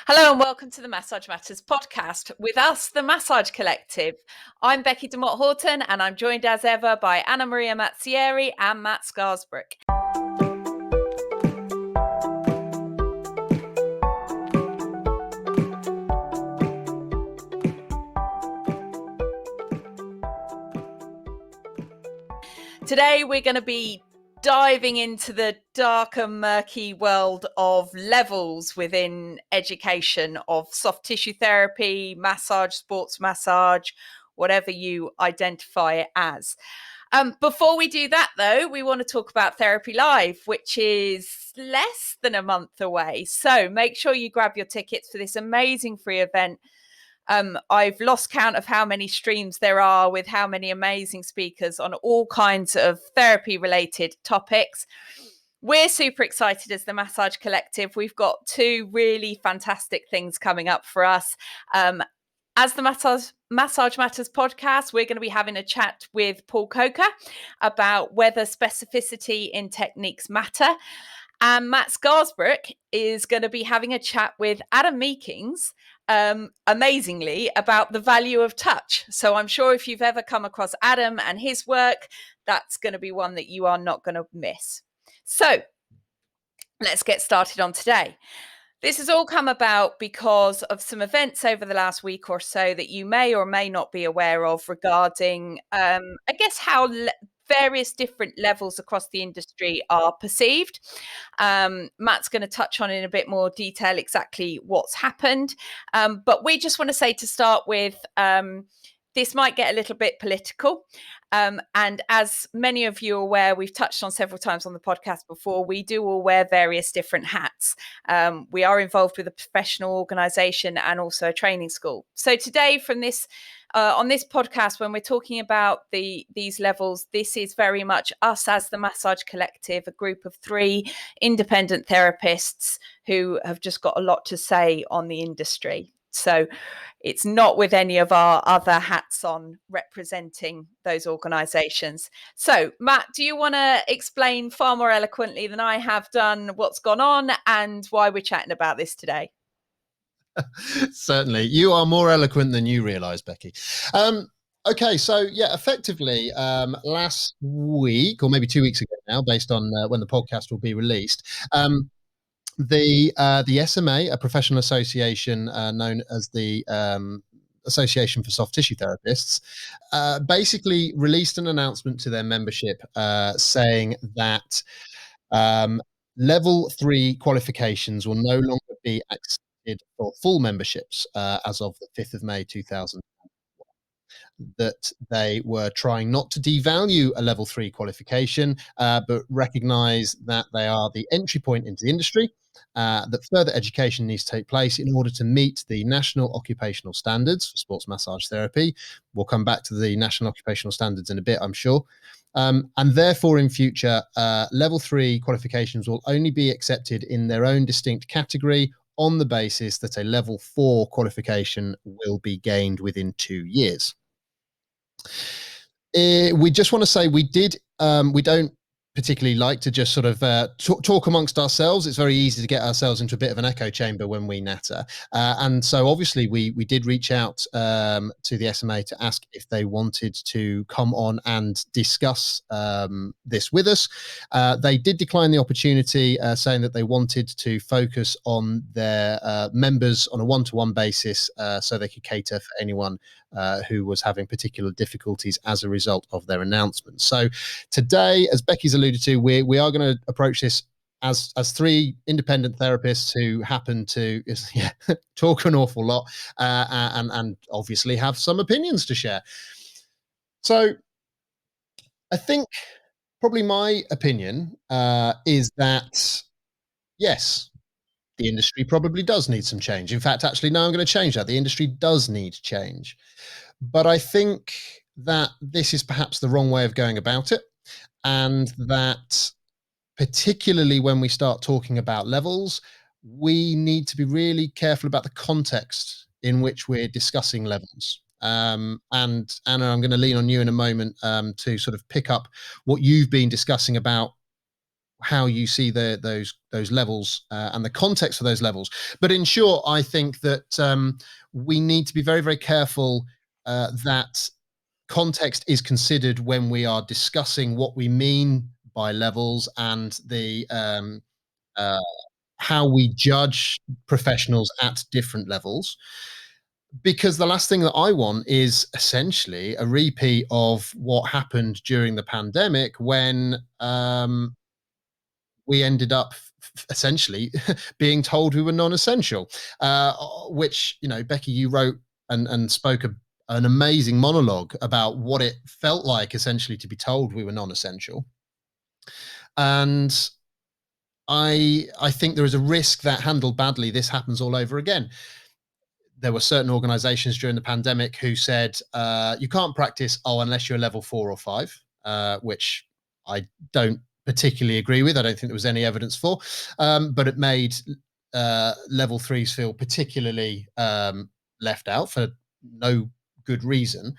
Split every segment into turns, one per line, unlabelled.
Hello and welcome to the Massage Matters podcast with us, the Massage Collective. I'm Becky DeMott Horton and I'm joined as ever by Anna Maria Mazzieri and Matt Scarsbrook. Today we're going to be diving into the dark and murky world of levels within education of soft tissue therapy, massage, sports massage, whatever you identify it as. Before we do that, though, we want to talk about Therapy Live, which is less than a month away. So make sure you grab your tickets for this amazing free event. I've lost count of how many streams there are with how many amazing speakers on all kinds of therapy related topics. We're super excited as the Massage Collective. We've got two really fantastic things coming up for us. As the Massage Matters podcast, we're going to be having a chat with Paul Coker about whether specificity in techniques matter. And Matt Scarsbrook is going to be having a chat with Adam Meekings, amazingly, about the value of touch. So I'm sure if you've ever come across Adam and his work, that's going to be one that you are not going to miss. So let's get started on today. This has all come about because of some events over the last week or so that you may or may not be aware of regarding, I guess, how various different levels across the industry are perceived. Matt's going to touch on in a bit more detail exactly what's happened. But we just want to say to start with, this might get a little bit political. And as many of you are aware, we've touched on several times on the podcast before, we do all wear various different hats. We are involved with a professional organisation and also a training school. So today from this, on this podcast, when we're talking about these levels, this is very much us as the Massage Collective, a group of 3 independent therapists who have just got a lot to say on the industry. So it's not with any of our other hats on representing those organisations. So, Matt, do you want to explain far more eloquently than I have done what's gone on and why we're chatting about this today?
Certainly. You are more eloquent than you realise, Becky. Okay, so yeah, effectively, last week, or maybe 2 weeks ago now, based on when the podcast will be released, the SMA, a professional association known as the Association for Soft Tissue Therapists, basically released an announcement to their membership saying that level 3 qualifications will no longer be accepted for full memberships as of the 5th of May 2000. That they were trying not to devalue a level 3 qualification, but recognize that they are the entry point into the industry, that further education needs to take place in order to meet the national occupational standards for sports massage therapy. We'll come back to the national occupational standards in a bit, I'm sure. And therefore, in future, level 3 qualifications will only be accepted in their own distinct category on the basis that a level 4 qualification will be gained within 2 years. We just want to say we don't particularly like to just sort of talk amongst ourselves. It's very easy to get ourselves into a bit of an echo chamber when we natter. And so obviously we did reach out to the SMA to ask if they wanted to come on and discuss this with us. They did decline the opportunity, saying that they wanted to focus on their members on a one-to-one basis so they could cater for anyone who was having particular difficulties as a result of their announcement. So today, as Becky's alluded to, we are going to approach this as 3 independent therapists who happen to talk an awful lot and obviously have some opinions to share. So I think probably my opinion is that, yes, the industry probably does need some change. In fact, actually, no, I'm going to change that. The industry does need change. But I think that this is perhaps the wrong way of going about it. And that particularly when we start talking about levels, we need to be really careful about the context in which we're discussing levels. And Anna, I'm going to lean on you in a moment to sort of pick up what you've been discussing about how you see those levels and the context for those levels. But in short, I think that we need to be very, very careful that context is considered when we are discussing what we mean by levels and the uh, how we judge professionals at different levels. Because the last thing that I want is essentially a repeat of what happened during the pandemic when we ended up essentially being told we were non-essential, which, you know, Becky, you wrote and spoke an amazing monologue about what it felt like essentially to be told we were non-essential. And I think there is a risk that handled badly, this happens all over again. There were certain organizations during the pandemic who said you can't practice unless you're level 4 or 5, which I don't particularly agree with. I don't think there was any evidence for, but it made level 3s feel particularly left out for no good reason.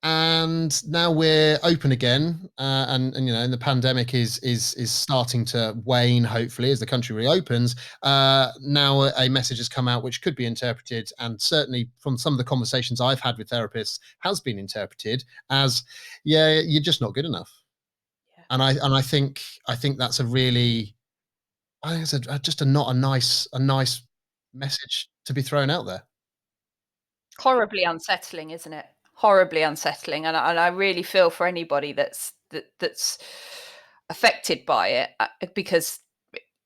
And now we're open again, and you know, and the pandemic is starting to wane. Hopefully, as the country reopens, now a message has come out which could be interpreted, and certainly from some of the conversations I've had with therapists, has been interpreted as, yeah, you're just not good enough.
Yeah.
And I think that's a really, I think it's just a not a nice message to be thrown out there.
Horribly unsettling, isn't it? Horribly unsettling, and I really feel for anybody that's affected by it, because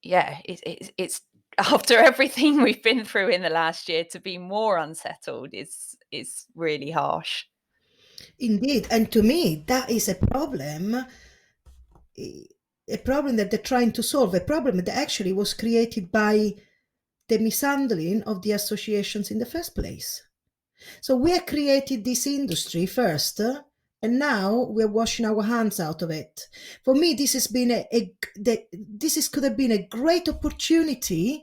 yeah, it's after everything we've been through in the last year, to be more unsettled is really harsh.
Indeed, and to me, that is a problem that they're trying to solve, a problem that actually was created by the mishandling of the associations in the first place. So we have created this industry first, and now we're washing our hands out of it. For me, this has been could have been a great opportunity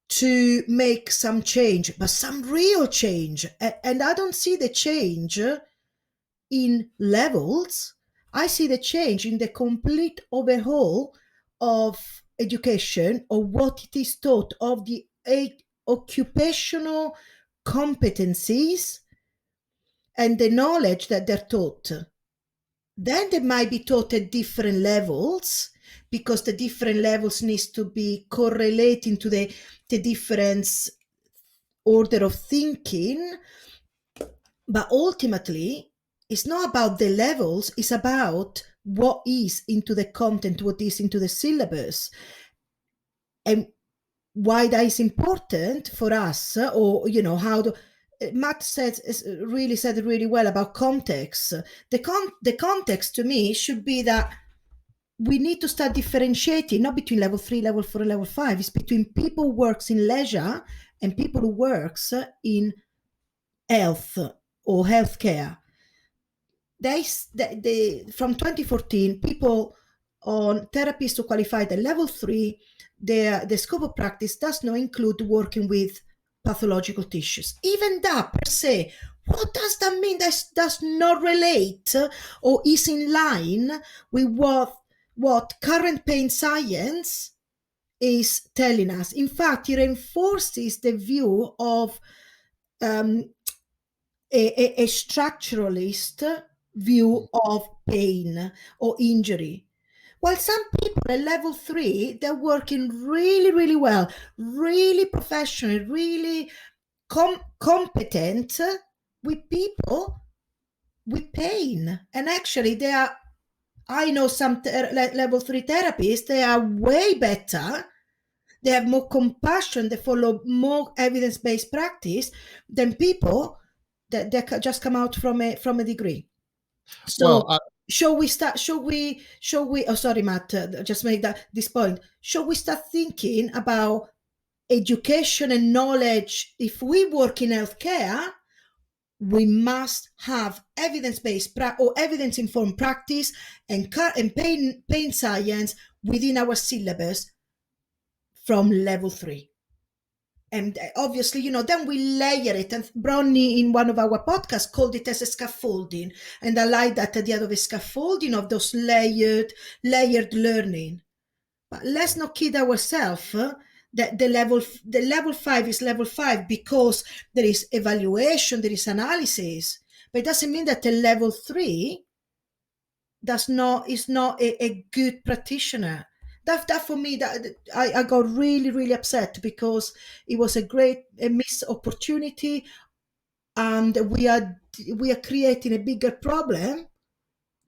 to make some change, but some real change. And I don't see the change in levels. I see the change in the complete overhaul of education, of what it is taught, of the occupational competencies and the knowledge that they're taught. Then they might be taught at different levels, because the different levels needs to be correlating to the different order of thinking. But ultimately, it's not about the levels, it's about what is into the content, what is into the syllabus. And why that is important for us, or, you know, how to, Matt said it really well about context. The context to me should be that we need to start differentiating, not between level 3, level 4, and level 5. It's between people who works in leisure and people who works in health or healthcare. From 2014, people on therapists who qualified at level 3, the scope of practice does not include working with pathological tissues. Even that per se, what does that mean? That does not relate or is in line with what current pain science is telling us. In fact, it reinforces the view of a structuralist view of pain or injury. While some people at level 3, they're working really, really well, really professional, really competent with people with pain. And actually, I know some level 3 therapists, they are way better. They have more compassion, they follow more evidence-based practice than people that just come out from a degree. So shall we oh sorry, Matt, just make this point. Shall we start thinking about education and knowledge? If we work in healthcare, we must have evidence-based or evidence-informed practice and pain science within our syllabus from level 3. And obviously, then we layer it. And Bronnie, in one of our podcasts, called it as a scaffolding. And I like that idea of a scaffolding, of those layered learning. But let's not kid ourselves that the level 5 is level 5 because there is evaluation, there is analysis. But it doesn't mean that a level 3 is not a good practitioner. That for me, that I got really, really upset because it was a missed opportunity, and we are creating a bigger problem.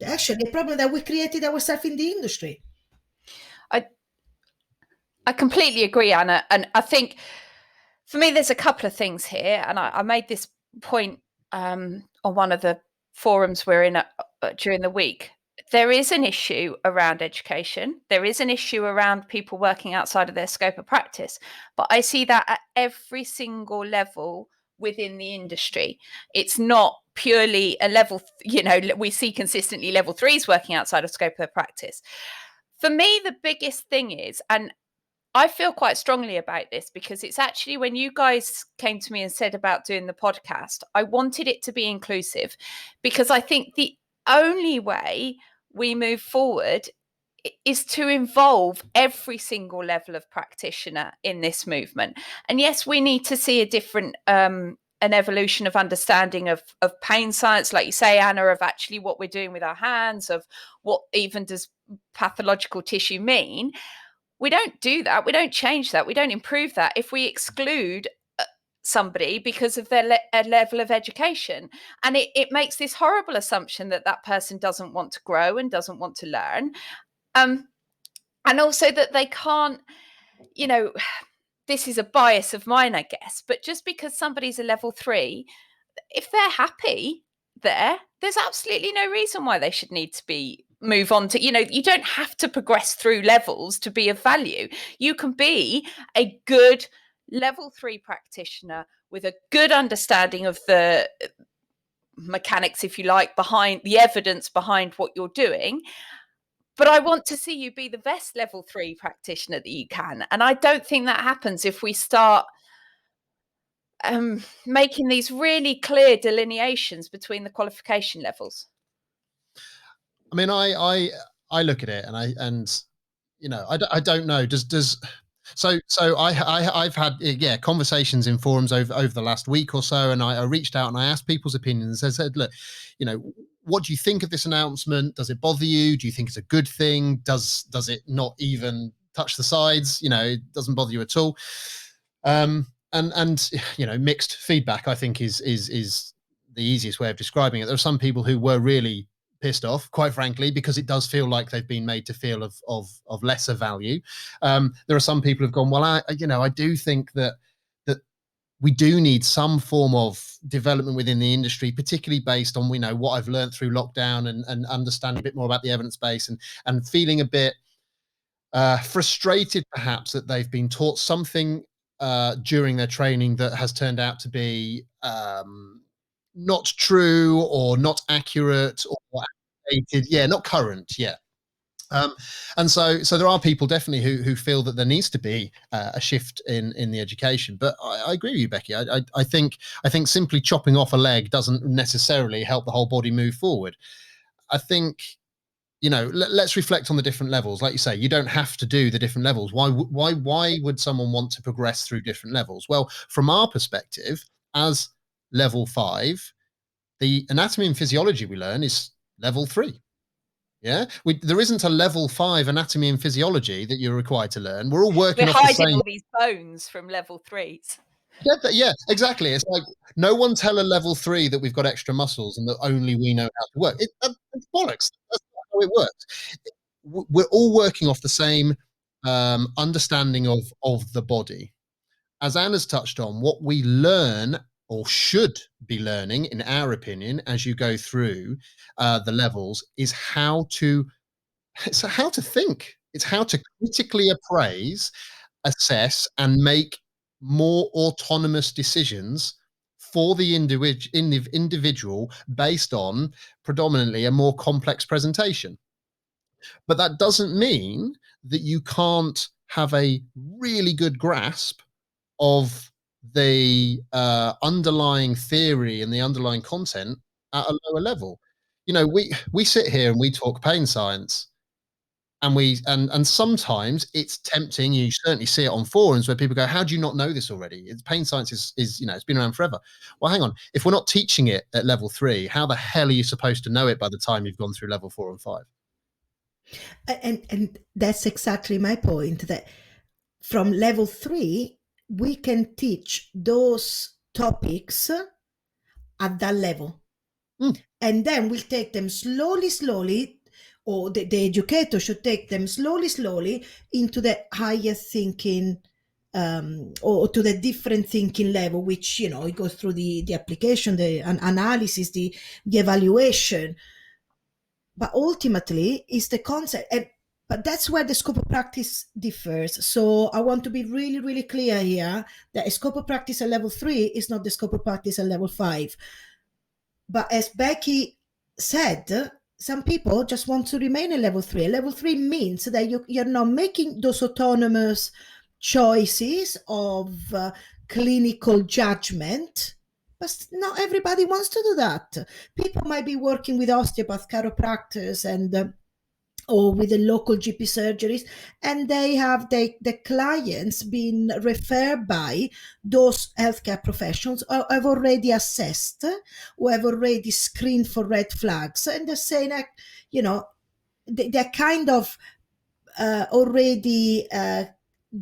Actually, a problem that we created ourselves in the industry.
I completely agree, Anna, and I think for me there's a couple of things here, and I made this point on one of the forums we're in during the week. There is an issue around education. There is an issue around people working outside of their scope of practice. But I see that at every single level within the industry. It's not purely a level, we see consistently level 3s working outside of scope of practice. For me, the biggest thing is, and I feel quite strongly about this because it's actually when you guys came to me and said about doing the podcast, I wanted it to be inclusive because I think the only way we move forward is to involve every single level of practitioner in this movement. And yes, we need to see a different an evolution of understanding of pain science, like you say, Anna, of actually what we're doing with our hands, of what even does pathological tissue mean. We don't do that. We don't change that. We don't improve that if we exclude somebody because of their level of education. And it makes this horrible assumption that that person doesn't want to grow and doesn't want to learn. And also that they can't, this is a bias of mine, I guess, but just because somebody's a level 3, if they're happy there's absolutely no reason why they should need to move on to, you don't have to progress through levels to be of value. You can be a good level 3 practitioner with a good understanding of the mechanics, if you like, behind the evidence behind what you're doing. But I want to see you be the best level 3 practitioner that you can. And I don't think that happens if we start making these really clear delineations between the qualification levels.
I mean, I look at it and I don't know. I've had conversations in forums over the last week or so, and I reached out and I asked people's opinions. I said, look, what do you think of this announcement? Does it bother you? Do you think it's a good thing? Does it not even touch the sides? It doesn't bother you at all. And mixed feedback, I think, is the easiest way of describing it. There are some people who were really pissed off, quite frankly, because it does feel like they've been made to feel of lesser value. There are some people who've gone, well, I do think that we do need some form of development within the industry, particularly based on what I've learned through lockdown and understanding a bit more about the evidence base and feeling a bit frustrated perhaps that they've been taught something during their training that has turned out to be not true or not accurate or outdated. Yeah, not current. Yeah. And so there are people definitely who feel that there needs to be a shift in the education. But I agree with you, Becky. I think simply chopping off a leg doesn't necessarily help the whole body move forward. I think let's reflect on the different levels. Like you say, you don't have to do the different levels. Why would someone want to progress through different levels? Well, from our perspective, as level 5, the anatomy and physiology we learn is level 3. Yeah, there isn't a level 5 anatomy and physiology that you're required to learn. We're all working off the same.
We're hiding all these bones from level 3s.
Yeah, exactly. It's like no one tell a level 3 that we've got extra muscles and that only we know how to work. It's bollocks. That's not how it works. We're all working off the same understanding of the body. As Anna's touched on, what we learn or should be learning, in our opinion, as you go through the levels, is how to think. It's how to critically appraise, assess, and make more autonomous decisions for the individual based on predominantly a more complex presentation. But that doesn't mean that you can't have a really good grasp of the underlying theory and the underlying content at a lower level. You know, we sit here and we talk pain science, and and sometimes it's tempting. You certainly see it on forums where people go, "How do you not know this already? It's pain science is you know, it's been around forever." Well, hang on. If we're not teaching it at level 3, how the hell are you supposed to know it by the time you've gone through level 4 and 5?
And that's exactly my point, that from level 3 we can teach those topics at that level.
Mm.
And then we'll take them slowly, or the educator should take them slowly into the higher thinking, or to the different thinking level, which, you know, it goes through the application, the analysis, the evaluation. But ultimately is the concept. But that's where the scope of practice differs. So I want to be really clear here that a scope of practice at level 3 is not the scope of practice at level 5. But as Becky said, some people just want to remain at level 3. Level 3 means that you're not making those autonomous choices of clinical judgment. But not everybody wants to do that. People might be working with osteopaths, chiropractors, and or with the local GP surgeries, and they have the clients been referred by those healthcare professionals who have already assessed, who have already screened for red flags, and they're saying, you know, they're kind of already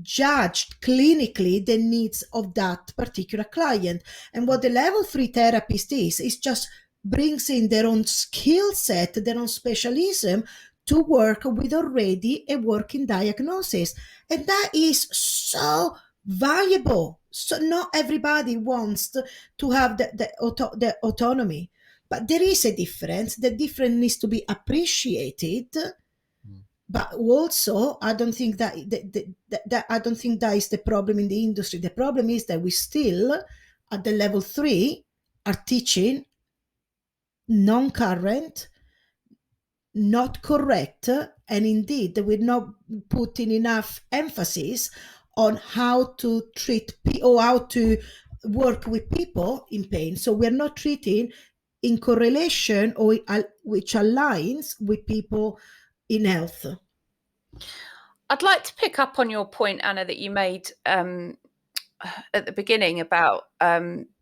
judged clinically the needs of that particular client. And what the level 3 therapist is just brings in their own skill set, their own specialism, to work with already a working diagnosis. And that is so valuable. So not everybody wants to have the autonomy, but there is a difference. The difference needs to be appreciated. But also, I don't think that I don't think that is the problem in the industry. The problem is that we still, at the level 3, are teaching non-current, not correct, and indeed we're not putting enough emphasis on how to treat or how to work with people in pain. So we're not treating in correlation or which aligns with people in health.
I'd like to pick up on your point, Anna, that you made at the beginning about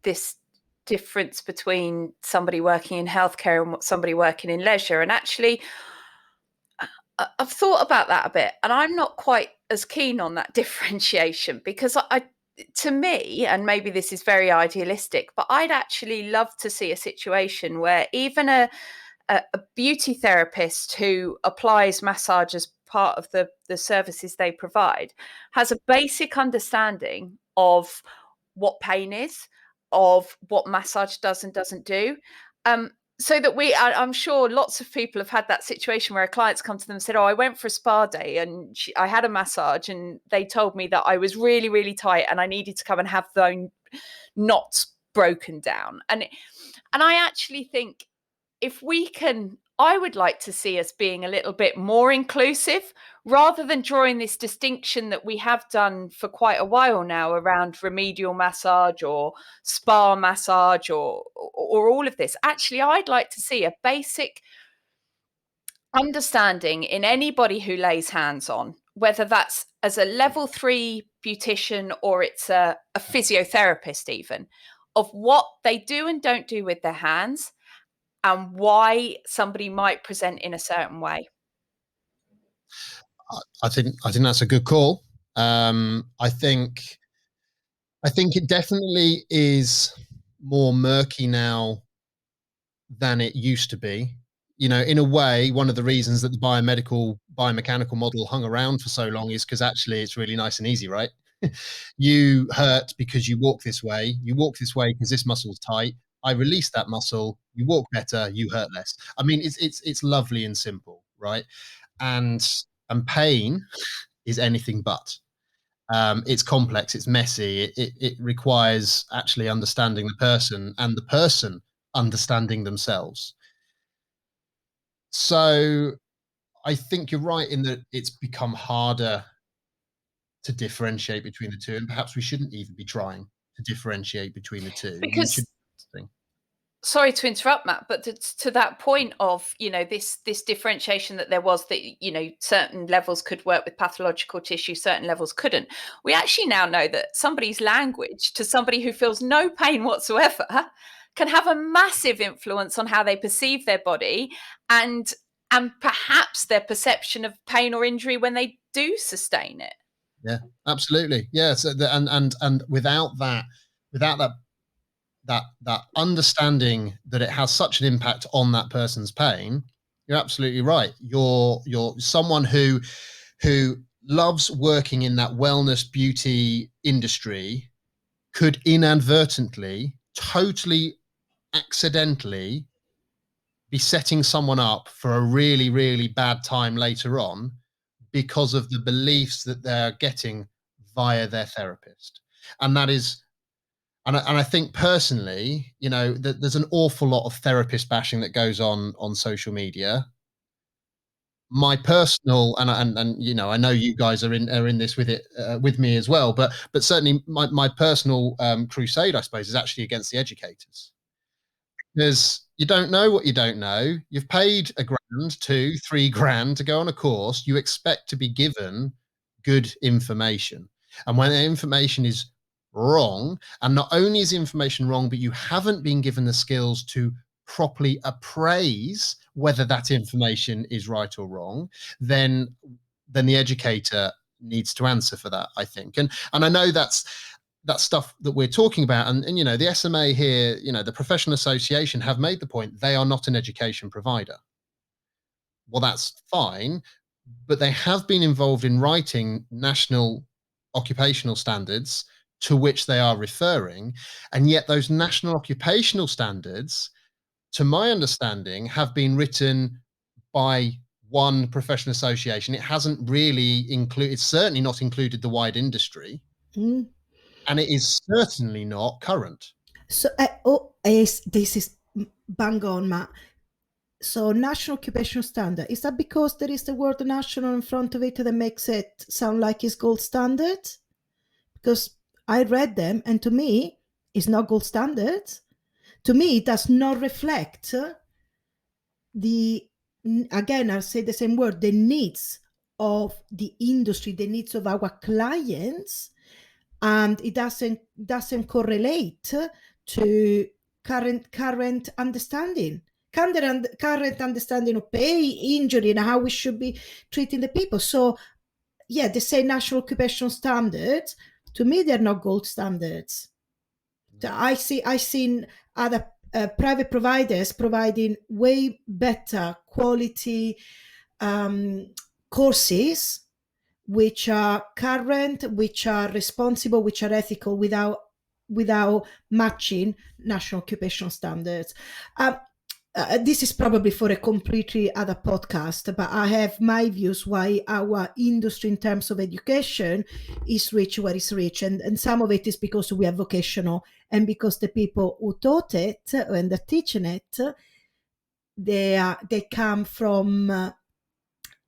this difference between somebody working in healthcare and somebody working in leisure. And actually, I've thought about that a bit, and I'm not quite as keen on that differentiation, because to me, and maybe this is very idealistic, but I'd actually love to see a situation where even a beauty therapist who applies massage as part of the services they provide has a basic understanding of what pain is, of what massage does and doesn't do. So that I'm sure lots of people have had that situation where a client's come to them and said, "Oh, I went for a spa day and I had a massage and they told me that I was really tight and I needed to come and have those knots broken down." And I actually think, if we can, I would like to see us being a little bit more inclusive, rather than drawing this distinction that we have done for quite a while now around remedial massage or spa massage or all of this. Actually, I'd like to see a basic understanding in anybody who lays hands on, whether that's as a level 3 beautician or it's a physiotherapist even, of what they do and don't do with their hands and why somebody might present in a certain way.
I think that's a good call. I think it definitely is more murky now than it used to be. You know, in a way, one of the reasons that the biomechanical model hung around for so long is because actually it's really nice and easy, right? You hurt because you walk this way. You walk this way because this muscle's tight. I release that muscle. You walk better. You hurt less. I mean, it's lovely and simple, right? And pain is anything but. It's complex. It's messy. It requires actually understanding the person and the person understanding themselves. So I think you're right in that it's become harder to differentiate between the two, and perhaps we shouldn't even be trying to differentiate between the two.
Because sorry to interrupt, Matt, but to that point of, this differentiation that there was, that, certain levels could work with pathological tissue, certain levels couldn't. We actually now know that somebody's language to somebody who feels no pain whatsoever can have a massive influence on how they perceive their body and perhaps their perception of pain or injury when they do sustain it.
Yeah, absolutely. Yeah. So and without that understanding that it has such an impact on that person's pain, you're absolutely right. You're someone who loves working in that wellness beauty industry could inadvertently, totally accidentally be setting someone up for a really, really bad time later on because of the beliefs that they're getting via their therapist. And that is, and I think personally, that there's an awful lot of therapist bashing that goes on social media. My personal, and I know you guys are in this with it with me as well, but certainly my personal crusade, I suppose, is actually against the educators, because you don't know what you don't know. You've paid a grand, 2, 3 grand to go on a course. You expect to be given good information. And when the information is wrong, and not only is information wrong, but you haven't been given the skills to properly appraise whether that information is right or wrong, then the educator needs to answer for that, I think. And I know that's stuff that we're talking about, and the SMA here, the professional association have made the point they are not an education provider. Well, that's fine, but they have been involved in writing national occupational standards to which they are referring, and yet those national occupational standards, to my understanding, have been written by one professional association. It hasn't really included, it's certainly not included the wide industry. And it is certainly not current.
So, this is bang on, Matt. So, national occupational standard, is that because there is the word national in front of it that makes it sound like it's gold standard? Because I read them, and to me, it's not gold standard. To me, it does not reflect again, I'll say the same word, the needs of the industry, the needs of our clients, and it doesn't correlate to current understanding, current understanding of pain, injury, and how we should be treating the people. So yeah, they say national occupational standards. To me, they're not gold standards. I've seen other private providers providing way better quality courses, which are current, which are responsible, which are ethical, without matching national occupational standards. This is probably for a completely other podcast, but I have my views why our industry in terms of education is rich where it's rich. And some of it is because we are vocational, and because the people who taught it and are teaching it, they come from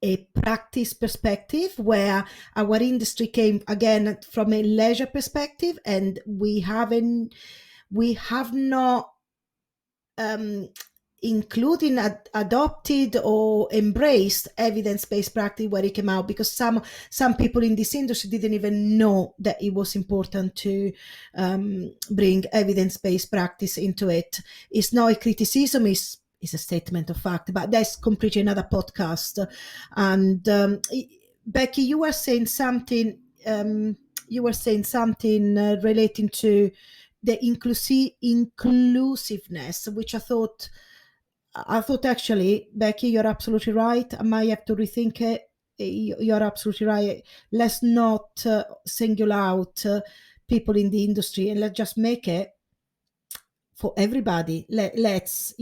a practice perspective, where our industry came again from a leisure perspective, and we have not including adopted or embraced evidence-based practice where it came out, because some people in this industry didn't even know that it was important to bring evidence-based practice into it. It's not a criticism, it's a statement of fact, but that's completely another podcast. And Becky, you were saying something relating to the inclusiveness, which I thought actually, Becky, you're absolutely right. I might have to rethink it. You're absolutely right. Let's not single out people in the industry, and let's just make it for everybody. Let's,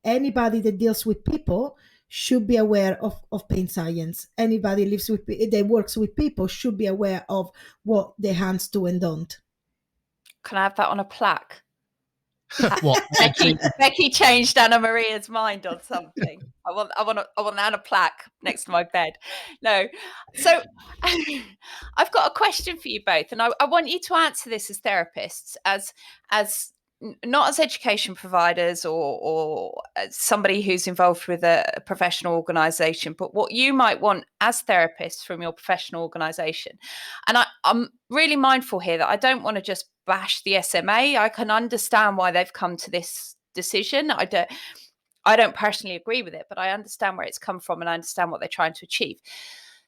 anybody that deals with people should be aware of pain science. Anybody that works with people should be aware of what their hands do and don't.
Can I have that on a plaque?
What?
Becky changed Anna Maria's mind on something. I want Anna plaque next to my bed. No, so I've got a question for you both, and I want you to answer this as therapists, as not as education providers or as somebody who's involved with a professional organisation, but what you might want as therapists from your professional organisation. And I'm really mindful here that I don't want to just bash the SMA. I can understand why they've come to this decision. I don't personally agree with it, but I understand where it's come from and I understand what they're trying to achieve.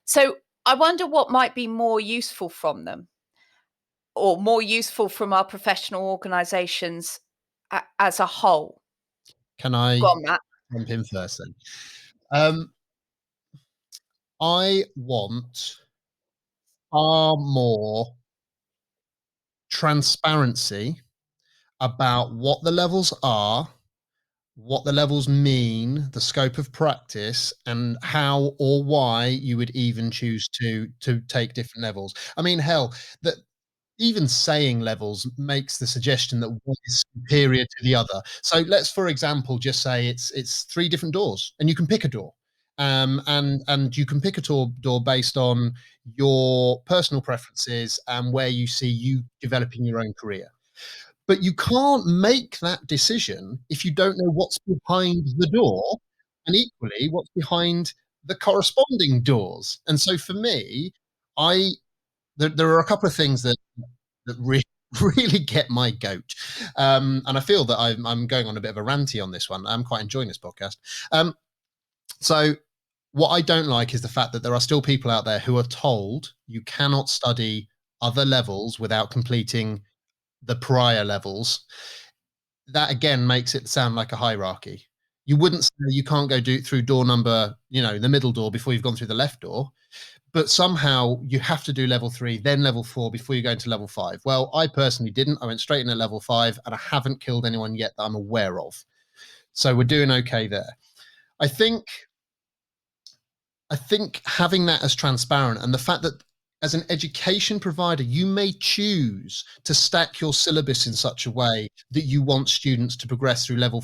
So I wonder what might be more useful from them, or more useful from our professional organisations as a whole.
Can I
Go on, Matt.
jump in first then? I want far more transparency about what the levels are, what the levels mean, the scope of practice, and how or why you would even choose to take different levels. I mean, hell, that even saying levels makes the suggestion that one is superior to the other. So let's, for example, just say it's three different doors, and you can pick a door, and you can pick a door based on your personal preferences and where you see you developing your own career. But you can't make that decision if you don't know what's behind the door, and equally what's behind the corresponding doors. And so for me, I there are a couple of things that really get my goat. And I feel that I'm going on a bit of a ranty on this one. I'm quite enjoying this podcast. So what I don't like is the fact that there are still people out there who are told you cannot study other levels without completing the prior levels. That again makes it sound like a hierarchy. You wouldn't say you can't go through door number, the middle door before you've gone through the left door, but somehow you have to do level 3, then level 4 before you go into level 5. Well, I personally didn't. I went straight in at level 5, and I haven't killed anyone yet that I'm aware of. So we're doing okay there. I think having that as transparent, and the fact that as an education provider, you may choose to stack your syllabus in such a way that you want students to progress through level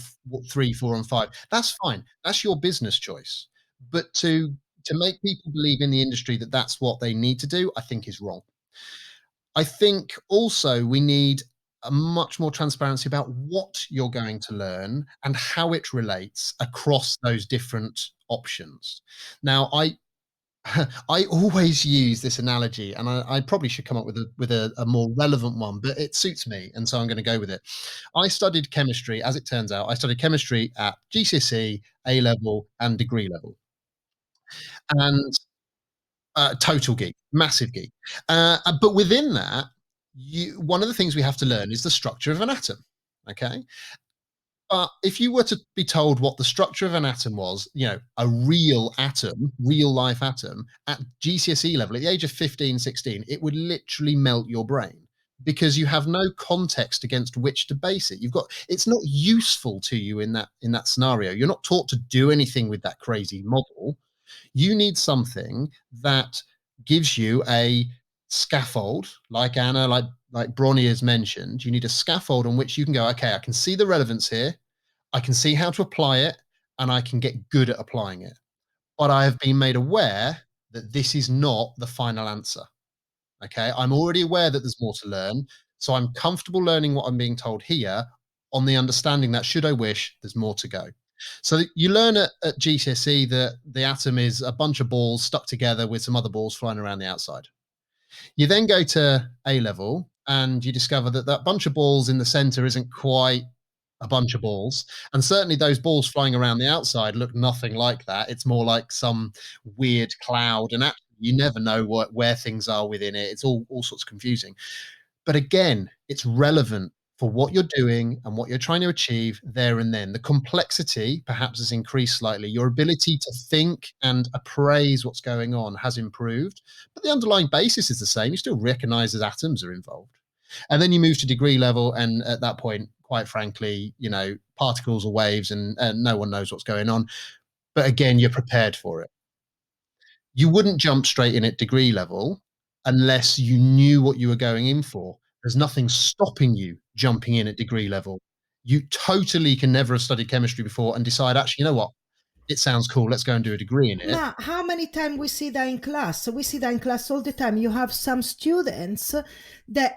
3, 4, and 5. That's fine. That's your business choice. But to make people believe in the industry that that's what they need to do, I think is wrong. I think also we need a much more transparency about what you're going to learn and how it relates across those different options. Now, I always use this analogy, and I probably should come up with a more relevant one, but it suits me, and so I'm going to go with it. I studied chemistry, as it turns out. I studied chemistry at GCSE, A level, and degree level, and total geek, massive geek. But within that, one of the things we have to learn is the structure of an atom. Okay, but if you were to be told what the structure of an atom was, a real atom, real life atom at GCSE level at the age of 15, 16, it would literally melt your brain because you have no context against which to base it. It's not useful to you in that scenario. You're not taught to do anything with that crazy model. You need something that gives you a scaffold, like Anna, like Bronnie has mentioned. You need a scaffold on which you can go, okay, I can see the relevance here, I can see how to apply it, and I can get good at applying it. But I have been made aware that this is not the final answer. Okay, I'm already aware that there's more to learn, so I'm comfortable learning what I'm being told here on the understanding that should I wish, there's more to go. So you learn at GCSE that the atom is a bunch of balls stuck together with some other balls flying around the outside. You then go to A level and you discover that bunch of balls in the center isn't quite a bunch of balls. And certainly those balls flying around the outside look nothing like that. It's more like some weird cloud. And actually, you never know where things are within it. It's all sorts of confusing. But again, it's relevant for what you're doing and what you're trying to achieve there and then. The complexity perhaps has increased slightly. Your ability to think and appraise what's going on has improved, but the underlying basis is the same. You still recognize that atoms are involved. And then you move to degree level, and at that point, quite frankly, particles or waves, and no one knows what's going on. But again, you're prepared for it. You wouldn't jump straight in at degree level unless you knew what you were going in for. There's nothing stopping you jumping in at degree level. you totally can never have studied chemistry before and decide, actually, you know what? It sounds cool. Let's go and do a degree in it.
Ma, how many times we see that in class? We see that in class all the time. You have some students that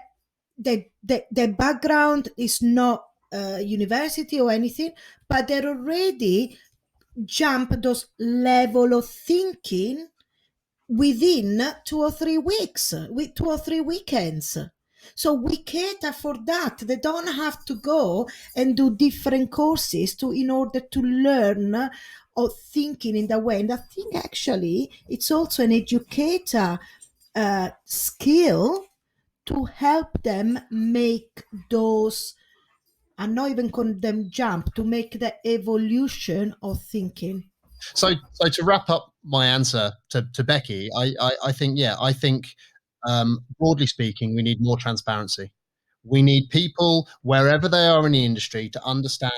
their background is not university or anything, but they're already jump those level of thinking within 2 or 3 weeks, with 2 or 3 weekends. So we cater for that. They don't have to go and do different courses in order to learn or thinking in that way. And I think actually it's also an educator skill to help them make those, I'm not even calling them jump, to make the evolution of thinking.
So to wrap up my answer to Becky, I think, broadly speaking, we need more transparency. We need people, wherever they are in the industry, to understand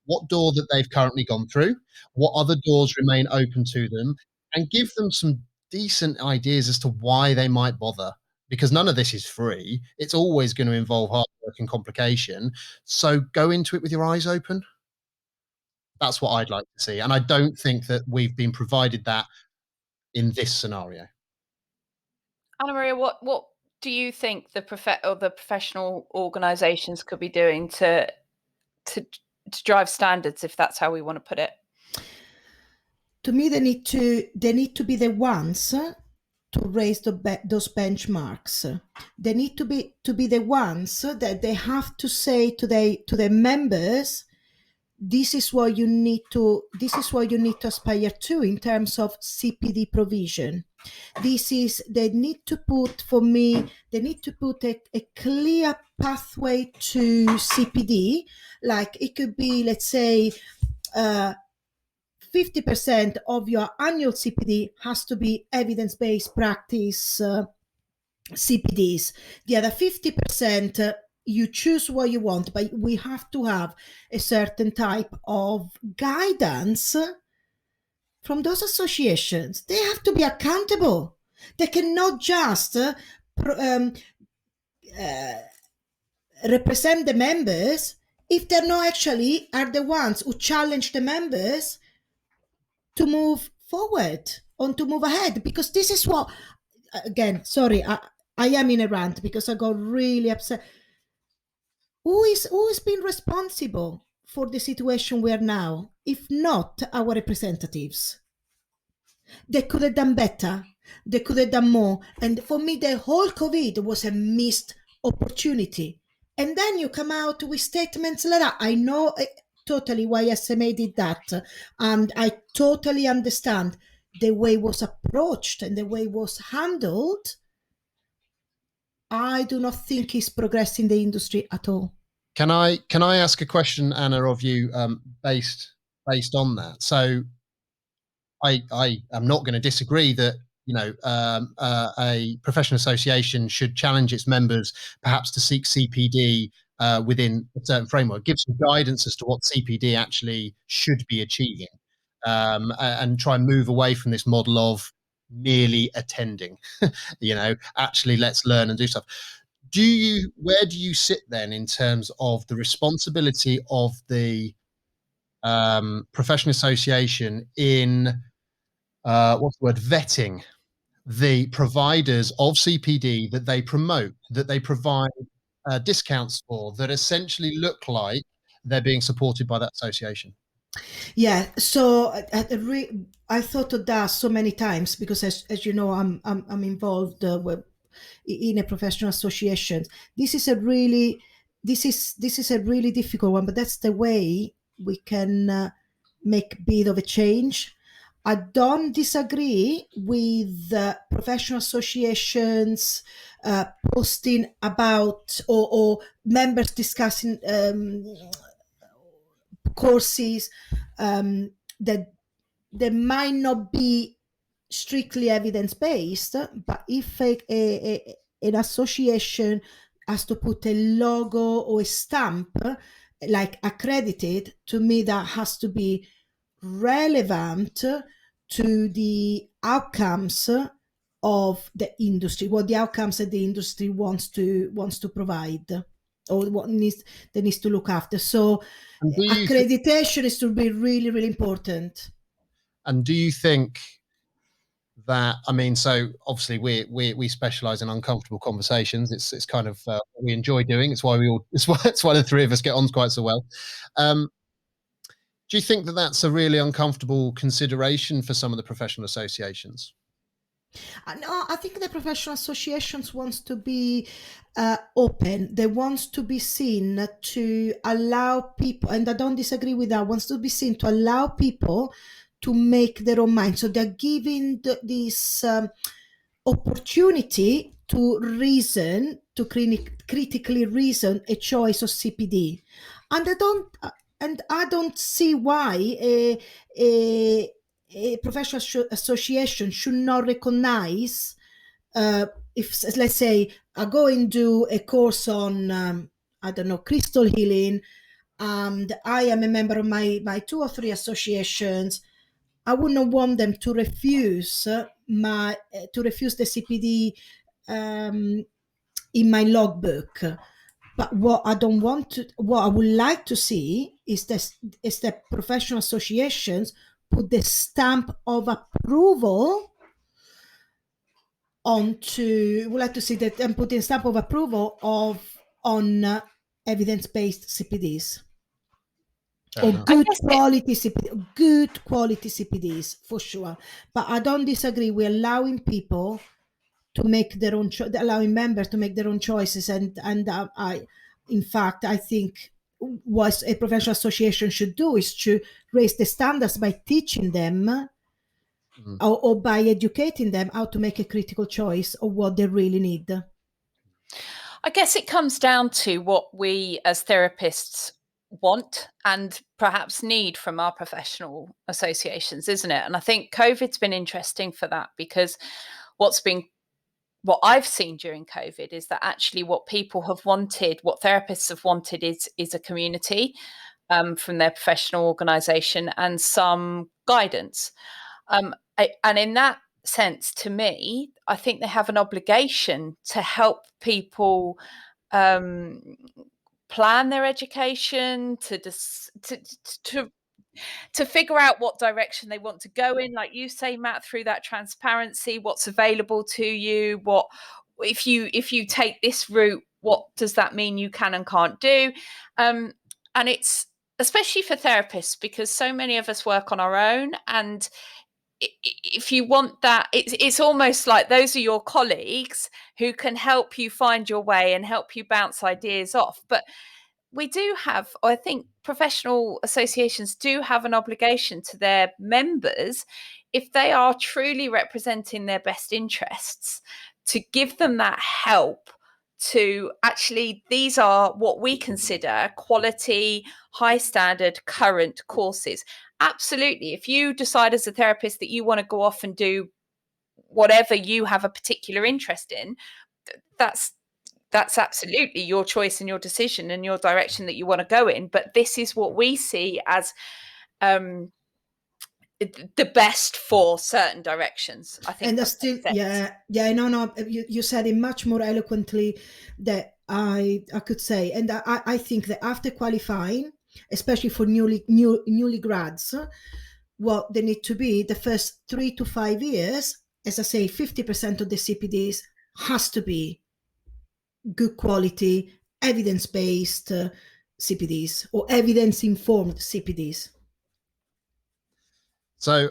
what door that they've currently gone through, what other doors remain open to them, and give them some decent ideas as to why they might bother. Because none of this is free. It's always going to involve hard work and complication. So go into it with your eyes open. That's what I'd like to see. And I don't think that we've been provided that in this scenario.
Anna Maria, what do you think the professional organisations could be doing to drive standards, if that's how we want to put it?
To me, they need to be the ones to raise those benchmarks. They need to be the ones that they have to say to their members, this is what you need to aspire to in terms of CPD provision. They need to put a clear pathway to CPD. Like it could be, let's say, 50% of your annual CPD has to be evidence-based practice CPDs. The other 50%, you choose what you want, but we have to have a certain type of guidance from those associations. They have to be accountable. They cannot just represent the members if they're not actually are the ones who challenge the members to move forward or to move ahead. Because this is what, again, sorry, I am in a rant because I got really upset. Who is being responsible for the situation we are now, if not our representatives? They could have done better. They could have done more. And for me, the whole COVID was a missed opportunity. And then you come out with statements like that. I know totally why SMA did that. And I totally understand the way it was approached and the way it was handled. I do not think it's progressing the industry at all.
Can I ask a question, Anna, of you, based on that? So I am not going to disagree that a professional association should challenge its members perhaps to seek CPD within a certain framework, give some guidance as to what CPD actually should be achieving, and try and move away from this model of merely attending. Actually, let's learn and do stuff. Where do you sit then in terms of the responsibility of the professional association in vetting the providers of CPD that they promote, that they provide discounts for, that essentially look like they're being supported by that association?
Yeah, so I thought of that so many times because, as you know, I'm involved in a professional association. This is a really difficult one, but that's the way we can make a bit of a change. I don't disagree with professional associations posting about or members discussing courses that they might not be strictly evidence-based, but if an association has to put a logo or a stamp like accredited, to me that has to be relevant to the outcomes of the industry, what the outcomes that the industry wants to provide. or what they need to look after. So
And
accreditation is to be really, really important.
And do you think that, I mean, so obviously we specialize in uncomfortable conversations. It's kind of what we enjoy doing. It's why it's why the three of us get on quite so well. Do you think that that's a really uncomfortable consideration for some of the professional associations?
No, I think the professional associations wants to be open. They want to be seen to allow people, and I don't disagree with that. Wants to be seen to allow people to make their own mind. So they're giving this opportunity to reason, to critically reason a choice of CPD, and I don't see why a professional association should not recognize if, let's say, I go and do a course on I don't know, crystal healing, and I am a member of my two or three associations. I wouldn't want them to refuse the CPD in my logbook. But what I would like to see is that professional associations put the stamp of approval onto. Would like to see that and put the stamp of approval on evidence-based CPDs. Or good quality CPDs for sure. But I don't disagree. We're allowing people to make their own allowing members to make their own choices, and I in fact I think what a professional association should do is to raise the standards by teaching them or by educating them how to make a critical choice of what they really need.
I guess it comes down to what we as therapists want and perhaps need from our professional associations, isn't it? And I think COVID's been interesting for that, because what I've seen during COVID is that actually what people have wanted, what therapists have wanted, is a community from their professional organisation and some guidance. And in that sense, to me, I think they have an obligation to help people plan their education, to figure out what direction they want to go in, like you say, Matt, through that transparency, what's available to you, what if you take this route, what does that mean you can and can't do. And it's especially for therapists, because so many of us work on our own, and if you want that, it's almost like those are your colleagues who can help you find your way and help you bounce ideas off. But we do have, I think professional associations do have an obligation to their members, if they are truly representing their best interests, to give them that help to actually, these are what we consider quality, high standard, current courses. Absolutely. If you decide as a therapist that you want to go off and do whatever you have a particular interest in, that's absolutely your choice and your decision and your direction that you want to go in. But this is what we see as the best for certain directions. I think.
And that's still, no, you said it much more eloquently that I could say. And I think that after qualifying, especially for newly grads, what they need to be the first 3 to 5 years, as I say, 50% of the CPDs has to be good quality, evidence-based CPDs or evidence-informed CPDs.
So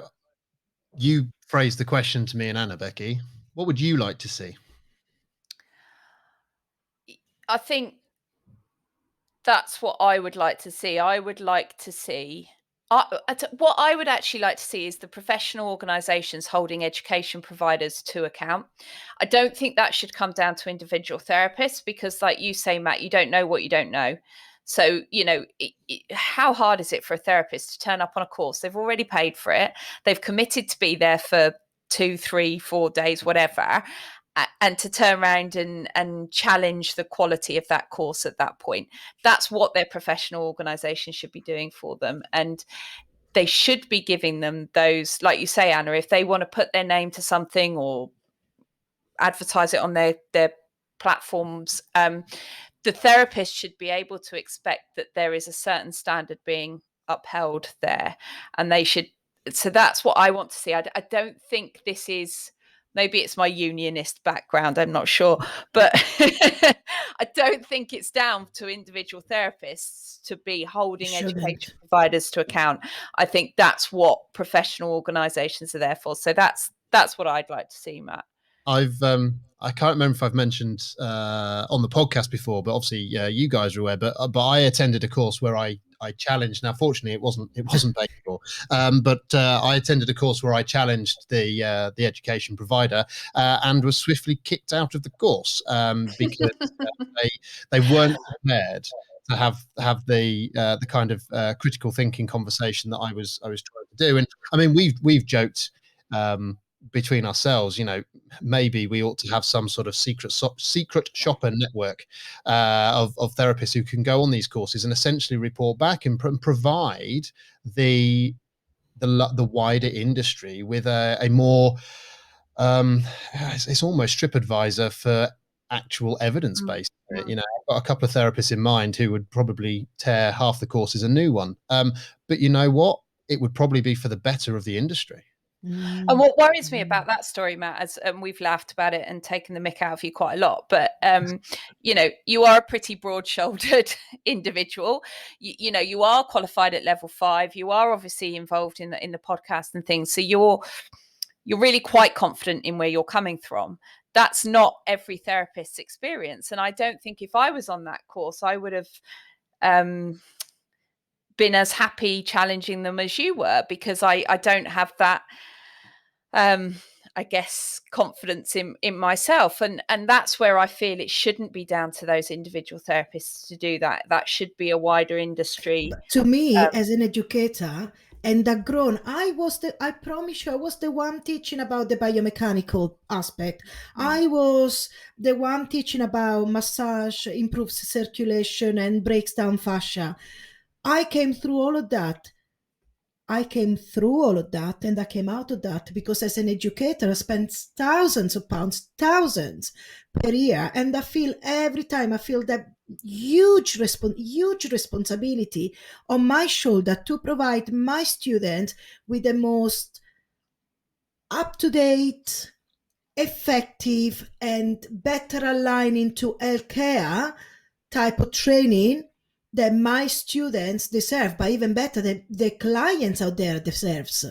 you phrased the question to me and Anna, Becky. What would you like to see?
I think that's what I would like to see. I would like to see what I would actually like to see is the professional organisations holding education providers to account. I don't think that should come down to individual therapists, because like you say, Matt, you don't know what you don't know. So, how hard is it for a therapist to turn up on a course? They've already paid for it. They've committed to be there for 2, 3, 4 days, whatever, and to turn around and challenge the quality of that course at that point. That's what their professional organisation should be doing for them. And they should be giving them those, like you say, Anna, if they want to put their name to something or advertise it on their platforms, the therapist should be able to expect that there is a certain standard being upheld there, and they should. So that's what I want to see. I don't think this is. Maybe it's my unionist background, I'm not sure, but I don't think it's down to individual therapists to be holding education providers to account. I think that's what professional organisations are there for. So that's what I'd like to see, Matt.
I can't remember if I've mentioned on the podcast before, but obviously you guys are aware. But I attended a course where I challenged. Now, fortunately, it wasn't paid for, but I attended a course where I challenged the education provider and was swiftly kicked out of the course because they weren't prepared to have the kind of critical thinking conversation that I was trying to do. And I mean, we've joked between ourselves, maybe we ought to have some sort of secret shopper network of therapists who can go on these courses and essentially report back and provide the wider industry with a more it's almost TripAdvisor for actual evidence based. I've got a couple of therapists in mind who would probably tear half the course as a new one, but you know what, it would probably be for the better of the industry.
And what worries me about that story, Matt, as we've laughed about it and taken the mick out of you quite a lot, but you are a pretty broad-shouldered individual. You are qualified at level 5. You are obviously involved in the podcast and things, so you're really quite confident in where you're coming from. That's not every therapist's experience, and I don't think if I was on that course, I would have been as happy challenging them as you were, because I don't have that I guess confidence in myself, and that's where I feel it shouldn't be down to those individual therapists to do that. That should be a wider industry.
To me, as an educator, and I've grown, I promise you, I was the one teaching about the biomechanical aspect. I was the one teaching about massage improves circulation and breaks down fascia. I came through all of that. and I came out of that because as an educator, I spent thousands of pounds, thousands per year. And I feel every time, I feel that huge responsibility on my shoulder to provide my students with the most up-to-date, effective, and better aligning to healthcare type of training that my students deserve, but even better, that the clients out there deserves.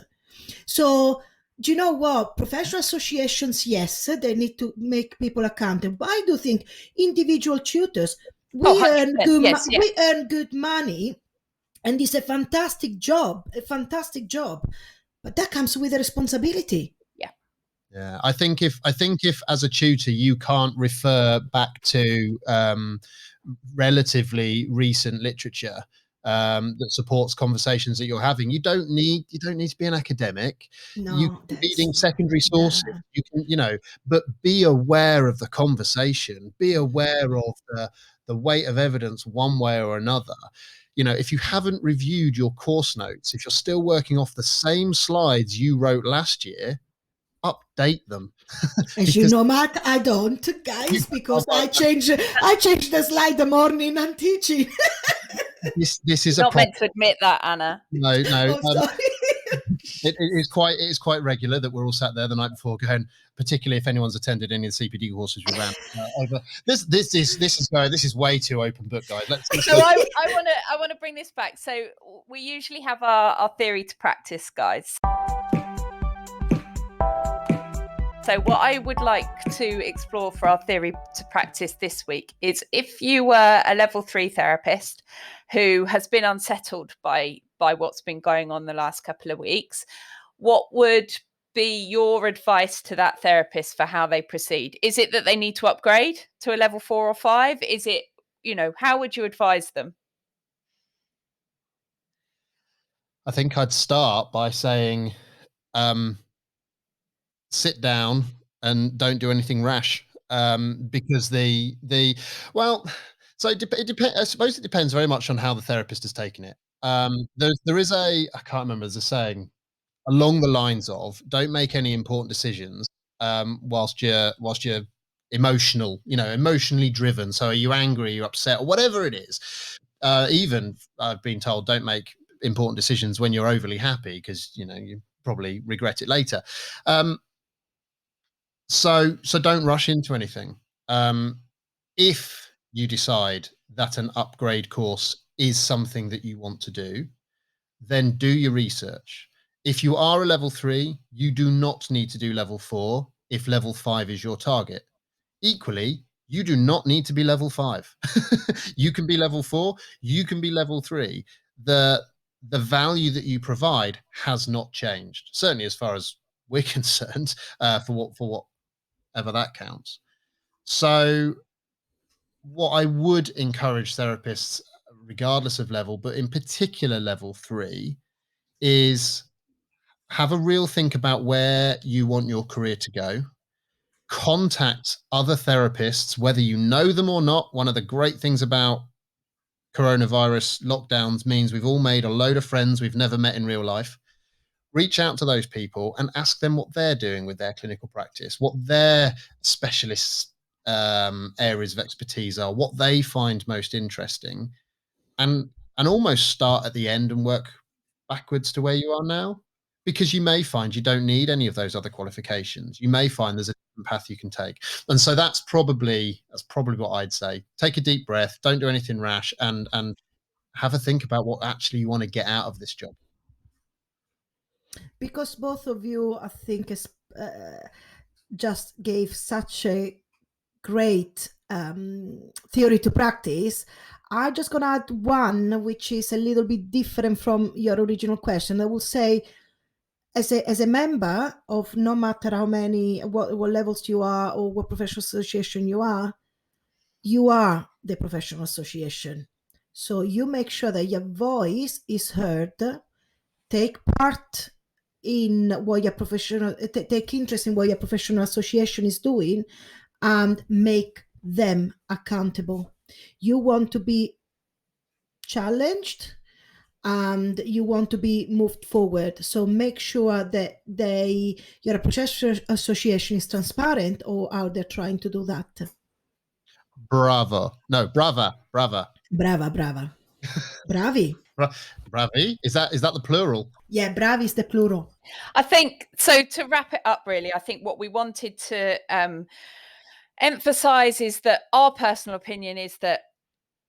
So, do you know what? Professional associations, yes, they need to make people accountable. But I do think individual tutors, we earn good money, and it's a fantastic job, but that comes with a responsibility.
Yeah, I think if as a tutor you can't refer back to relatively recent literature that supports conversations that you're having, you don't need to be an academic. You can be reading secondary sources. You can, but be aware of the conversation. Be aware of the weight of evidence one way or another. If you haven't reviewed your course notes, if you're still working off the same slides you wrote last year, update them.
As you know, Matt, I don't, guys, because I change the slide the morning I'm teaching.
This is
not meant to admit that, Anna.
No. It is quite regular that we're all sat there the night before going, particularly if anyone's attended any of the CPD courses we ran over. This is way too open book, guys.
So I want to bring this back. So we usually have our theory to practice, guys. So what I would like to explore for our theory to practice this week is, if you were a level 3 therapist who has been unsettled by what's been going on the last couple of weeks, what would be your advice to that therapist for how they proceed? Is it that they need to upgrade to a level 4 or 5? Is it, how would you advise them?
I think I'd start by saying, sit down and don't do anything rash, because so it depends. I suppose it depends very much on how the therapist has taken it. There is I can't remember, there's a saying along the lines of, don't make any important decisions whilst you're emotionally driven. So are you angry, you're upset, or whatever it is. Even I've been told, don't make important decisions when you're overly happy, because you probably regret it later. So don't rush into anything. If you decide that an upgrade course is something that you want to do, then do your research. If you are a level 3, you do not need to do level 4 if level 5 is your target. Equally, you do not need to be level 5. You can be level 4, you can be level 3. The value that you provide has not changed, certainly as far as we're concerned, for whatever that counts. So what I would encourage therapists, regardless of level, but in particular level 3, is have a real think about where you want your career to go. Contact other therapists, whether you know them or not. One of the great things about coronavirus lockdowns means we've all made a load of friends we've never met in real life. Reach out to those people and ask them what they're doing with their clinical practice, what their specialist areas of expertise are, what they find most interesting, and almost start at the end and work backwards to where you are now, because you may find you don't need any of those other qualifications. You may find there's a different path you can take. And so that's probably what I'd say. Take a deep breath, don't do anything rash, and have a think about what actually you want to get out of this job.
Because both of you, I think, just gave such a great theory to practice, I'm just going to add one which is a little bit different from your original question. I will say, as a member of, no matter how many, what levels you are or what professional association you are the professional association. So you make sure that your voice is heard, take part in what your professional, take interest in what your professional association is doing, and make them accountable. You want to be challenged and you want to be moved forward. So make sure that your professional association is transparent, or how they're trying to do that.
Bravo. No, brava.
Brava. Bravi.
Bravi? Is that the plural?
Yeah, bravi is the plural.
I think so. To wrap it up, really, I think what we wanted to emphasize is that our personal opinion is that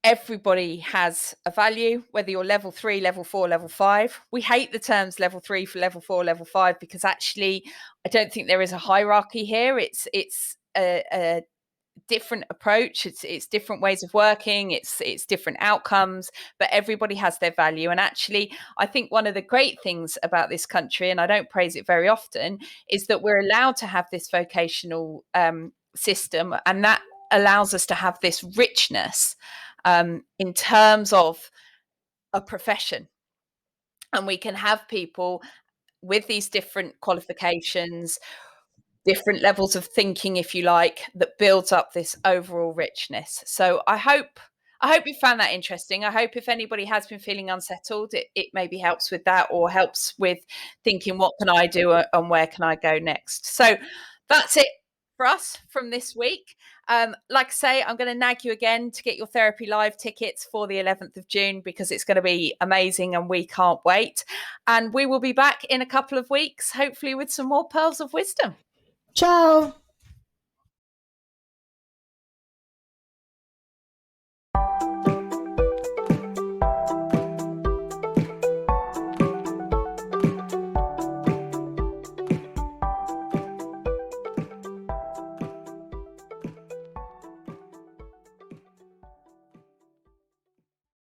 everybody has a value, whether you're level 3, level 4, level 5. We hate the terms level 3 for level 4, level 5, because actually I don't think there is a hierarchy here. It's a different approach, it's different ways of working, it's different outcomes, but everybody has their value. And actually, I think one of the great things about this country, and I don't praise it very often, is that we're allowed to have this vocational system, and that allows us to have this richness in terms of a profession. And we can have people with these different qualifications, different levels of thinking, if you like, that builds up this overall richness. So I hope you found that interesting. I hope if anybody has been feeling unsettled, it maybe helps with that, or helps with thinking, what can I do and where can I go next? So that's it for us from this week. Like I say, I'm going to nag you again to get your Therapy Live tickets for the 11th of June, because it's going to be amazing and we can't wait. And we will be back in a couple of weeks, hopefully with some more pearls of wisdom.
Ciao.